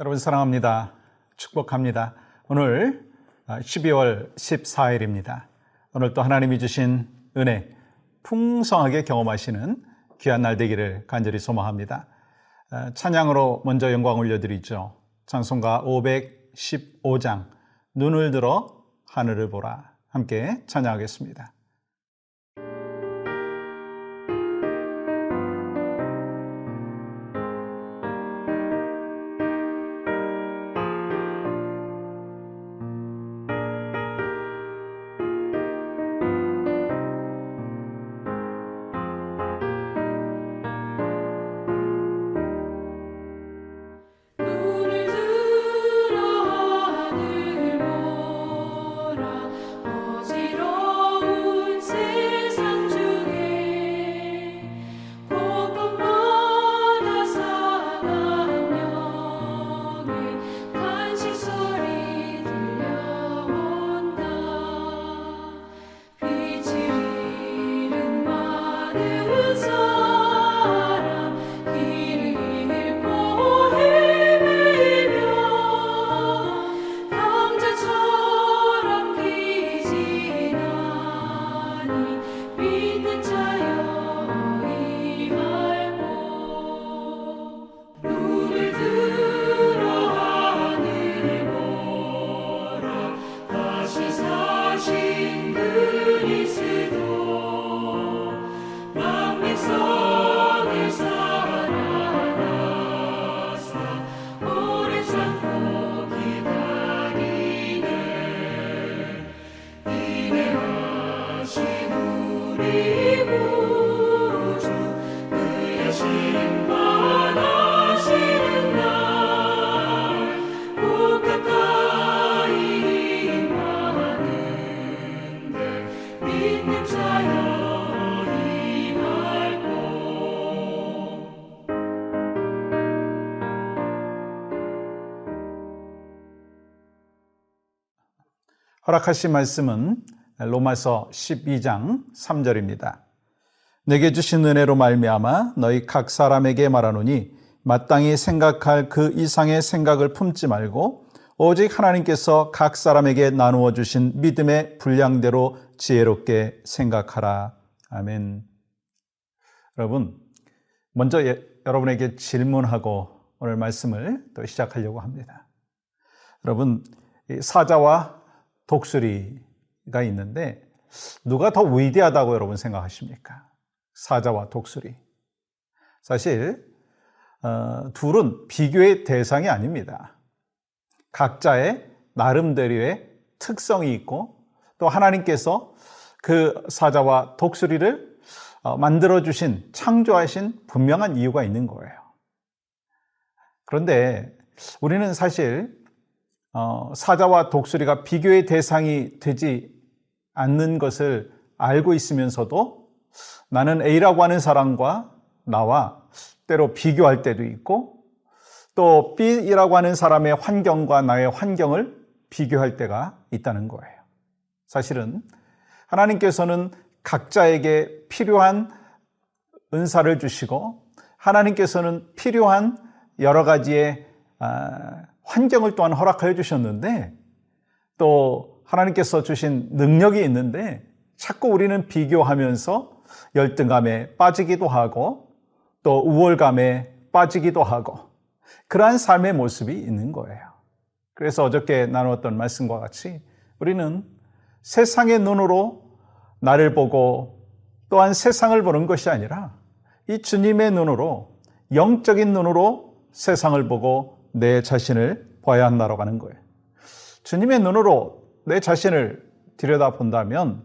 여러분 사랑합니다. 축복합니다. 오늘 12월 14일입니다. 오늘 또 하나님이 주신 은혜 풍성하게 경험하시는 귀한 날 되기를 간절히 소망합니다. 찬양으로 먼저 영광 올려드리죠. 찬송가 515장 눈을 들어 하늘을 보라. 함께 찬양하겠습니다. 허락하신 말씀은 로마서 12장 3절입니다. 내게 주신 은혜로 말미암아 너희 각 사람에게 말하노니 마땅히 생각할 그 이상의 생각을 품지 말고 오직 하나님께서 각 사람에게 나누어 주신 믿음의 분량대로 지혜롭게 생각하라. 아멘. 여러분, 먼저 여러분에게 질문하고 오늘 말씀을 또 시작하려고 합니다. 여러분, 사자와 독수리가 있는데 누가 더 위대하다고 여러분 생각하십니까? 사자와 독수리. 사실 둘은 비교의 대상이 아닙니다. 각자의 나름대로의 특성이 있고 또 하나님께서 그 사자와 독수리를 만들어주신, 창조하신 분명한 이유가 있는 거예요. 그런데 우리는 사실 사자와 독수리가 비교의 대상이 되지 않는 것을 알고 있으면서도 나는 A라고 하는 사람과 나와 때로 비교할 때도 있고 또 B라고 하는 사람의 환경과 나의 환경을 비교할 때가 있다는 거예요. 사실은 하나님께서는 각자에게 필요한 은사를 주시고 하나님께서는 필요한 여러 가지의 환경을 또한 허락하여 주셨는데 또 하나님께서 주신 능력이 있는데 자꾸 우리는 비교하면서 열등감에 빠지기도 하고 또 우월감에 빠지기도 하고 그러한 삶의 모습이 있는 거예요. 그래서 어저께 나누었던 말씀과 같이 우리는 세상의 눈으로 나를 보고 또한 세상을 보는 것이 아니라 이 주님의 눈으로 영적인 눈으로 세상을 보고 내 자신을 봐야 한다고 하는 거예요. 주님의 눈으로 내 자신을 들여다본다면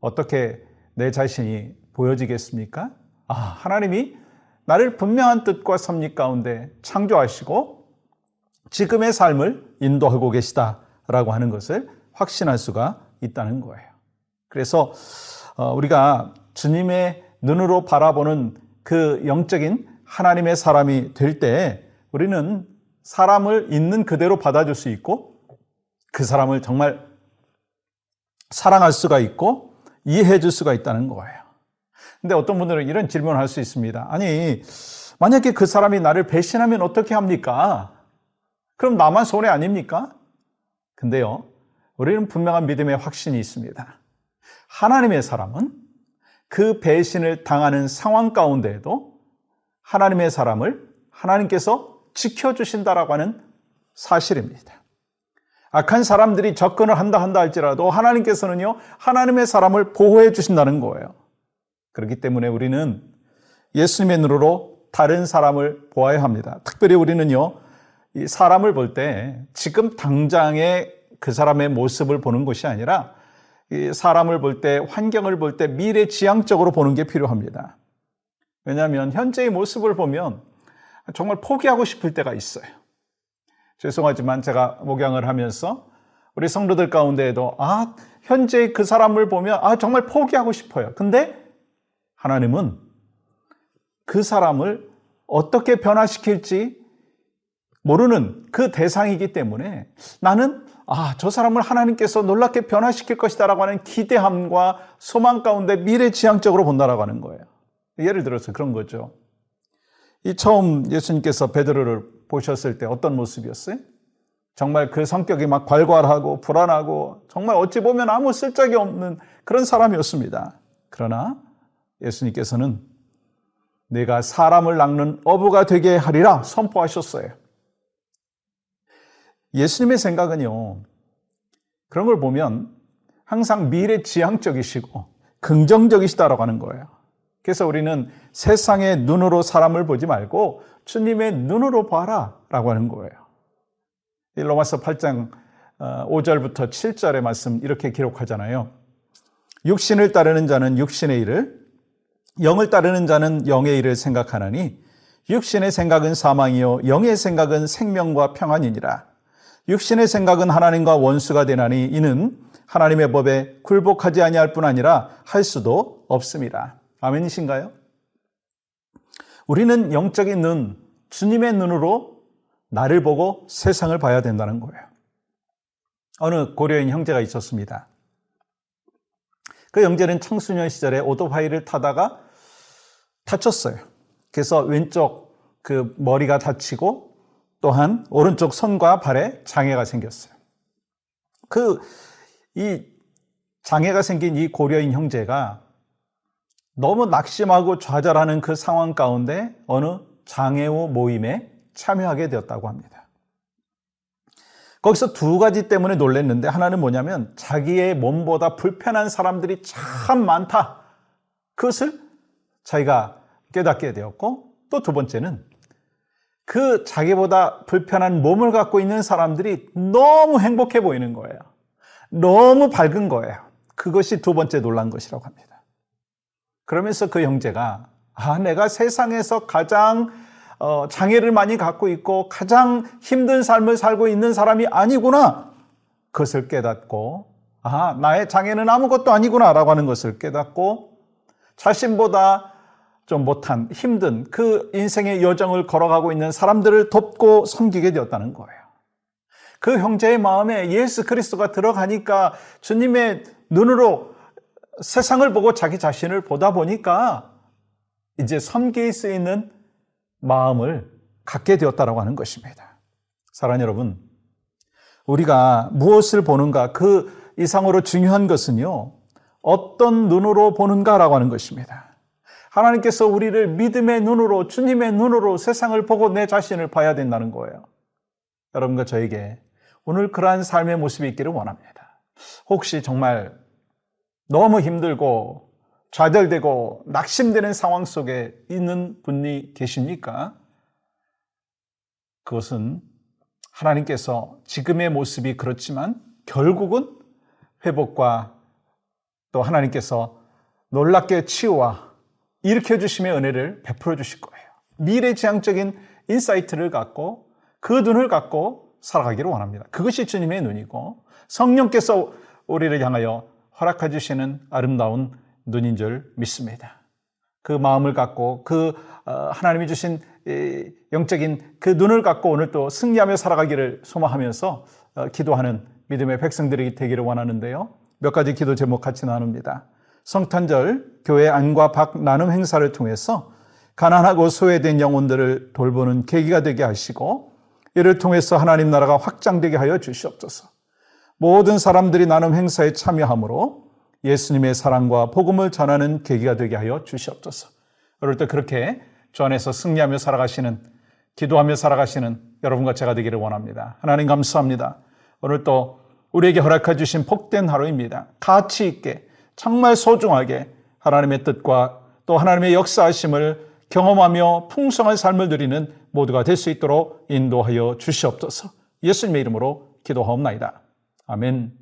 어떻게 내 자신이 보여지겠습니까? 하나님이 나를 분명한 뜻과 섭리 가운데 창조하시고 지금의 삶을 인도하고 계시다라고 하는 것을 확신할 수가 있다는 거예요. 그래서 우리가 주님의 눈으로 바라보는 그 영적인 하나님의 사람이 될 때 우리는 사람을 있는 그대로 받아줄 수 있고 그 사람을 정말 사랑할 수가 있고 이해해 줄 수가 있다는 거예요. 근데 어떤 분들은 이런 질문을 할 수 있습니다. 아니, 만약에 그 사람이 나를 배신하면 어떻게 합니까? 그럼 나만 손해 아닙니까? 근데요, 우리는 분명한 믿음의 확신이 있습니다. 하나님의 사람은 그 배신을 당하는 상황 가운데에도 하나님의 사람을 하나님께서 지켜주신다라고 하는 사실입니다. 악한 사람들이 접근을 한다 할지라도 하나님께서는요, 하나님의 사람을 보호해 주신다는 거예요. 그렇기 때문에 우리는 예수님의 눈으로 다른 사람을 보아야 합니다. 특별히 우리는요, 이 사람을 볼 때 지금 당장의 그 사람의 모습을 보는 것이 아니라 이 사람을 볼 때, 환경을 볼 때 미래지향적으로 보는 게 필요합니다. 왜냐하면 현재의 모습을 보면 정말 포기하고 싶을 때가 있어요. 죄송하지만 제가 목양을 하면서 우리 성도들 가운데에도 현재의 그 사람을 보면 정말 포기하고 싶어요. 근데 하나님은 그 사람을 어떻게 변화시킬지 모르는 그 대상이기 때문에 나는 저 사람을 하나님께서 놀랍게 변화시킬 것이다라고 하는 기대함과 소망 가운데 미래지향적으로 본다라고 하는 거예요. 예를 들어서 그런 거죠. 이 처음 예수님께서 베드로를 보셨을 때 어떤 모습이었어요? 정말 그 성격이 막 괄괄하고 불안하고 정말 어찌 보면 아무 쓸데기 없는 그런 사람이었습니다. 그러나 예수님께서는 내가 사람을 낚는 어부가 되게 하리라 선포하셨어요. 예수님의 생각은요, 그런 걸 보면 항상 미래지향적이시고 긍정적이시다라고 하는 거예요. 그래서 우리는 세상의 눈으로 사람을 보지 말고 주님의 눈으로 봐라 라고 하는 거예요. 로마서 8장 5절부터 7절의 말씀 이렇게 기록하잖아요. 육신을 따르는 자는 육신의 일을, 영을 따르는 자는 영의 일을 생각하나니 육신의 생각은 사망이요 영의 생각은 생명과 평안이니라. 육신의 생각은 하나님과 원수가 되나니 이는 하나님의 법에 굴복하지 아니할 뿐 아니라 할 수도 없습니다. 아멘이신가요? 우리는 영적인 눈, 주님의 눈으로 나를 보고 세상을 봐야 된다는 거예요. 어느 고려인 형제가 있었습니다. 그 형제는 청소년 시절에 오토바이를 타다가 다쳤어요. 그래서 왼쪽 그 머리가 다치고 또한 오른쪽 손과 발에 장애가 생겼어요. 이 장애가 생긴 이 고려인 형제가 너무 낙심하고 좌절하는 그 상황 가운데 어느 장애우 모임에 참여하게 되었다고 합니다. 거기서 두 가지 때문에 놀랐는데, 하나는 뭐냐면 자기의 몸보다 불편한 사람들이 참 많다. 그것을 자기가 깨닫게 되었고, 또 두 번째는 그 자기보다 불편한 몸을 갖고 있는 사람들이 너무 행복해 보이는 거예요. 너무 밝은 거예요. 그것이 두 번째 놀란 것이라고 합니다. 그러면서 그 형제가 내가 세상에서 가장 장애를 많이 갖고 있고 가장 힘든 삶을 살고 있는 사람이 아니구나. 그것을 깨닫고 나의 장애는 아무것도 아니구나 라고 하는 것을 깨닫고 자신보다 좀 못한 힘든 그 인생의 여정을 걸어가고 있는 사람들을 돕고 섬기게 되었다는 거예요. 그 형제의 마음에 예수 그리스도가 들어가니까 주님의 눈으로 세상을 보고 자기 자신을 보다 보니까 이제 섬길 수 있는 마음을 갖게 되었다라고 하는 것입니다. 사랑하는 여러분, 우리가 무엇을 보는가, 그 이상으로 중요한 것은요, 어떤 눈으로 보는가라고 하는 것입니다. 하나님께서 우리를 믿음의 눈으로, 주님의 눈으로 세상을 보고 내 자신을 봐야 된다는 거예요. 여러분과 저에게 오늘 그러한 삶의 모습이 있기를 원합니다. 혹시 정말 너무 힘들고 좌절되고 낙심되는 상황 속에 있는 분이 계십니까? 그것은 하나님께서 지금의 모습이 그렇지만 결국은 회복과 또 하나님께서 놀랍게 치유와 일으켜주심의 은혜를 베풀어 주실 거예요. 미래지향적인 인사이트를 갖고 그 눈을 갖고 살아가기를 원합니다. 그것이 주님의 눈이고 성령께서 우리를 향하여 허락해 주시는 아름다운 눈인 줄 믿습니다. 그 마음을 갖고 하나님이 주신 영적인 그 눈을 갖고 오늘 또 승리하며 살아가기를 소망하면서 기도하는 믿음의 백성들이 되기를 원하는데요. 몇 가지 기도 제목 같이 나눕니다. 성탄절 교회 안과 밖 나눔 행사를 통해서 가난하고 소외된 영혼들을 돌보는 계기가 되게 하시고, 이를 통해서 하나님 나라가 확장되게 하여 주시옵소서. 모든 사람들이 나눔 행사에 참여함으로 예수님의 사랑과 복음을 전하는 계기가 되게 하여 주시옵소서. 그럴 때 그렇게 주 안에서 승리하며 살아가시는, 기도하며 살아가시는 여러분과 제가 되기를 원합니다. 하나님 감사합니다. 오늘 또 우리에게 허락해 주신 복된 하루입니다. 가치 있게, 정말 소중하게 하나님의 뜻과 또 하나님의 역사하심을 경험하며 풍성한 삶을 누리는 모두가 될 수 있도록 인도하여 주시옵소서. 예수님의 이름으로 기도하옵나이다. 아멘.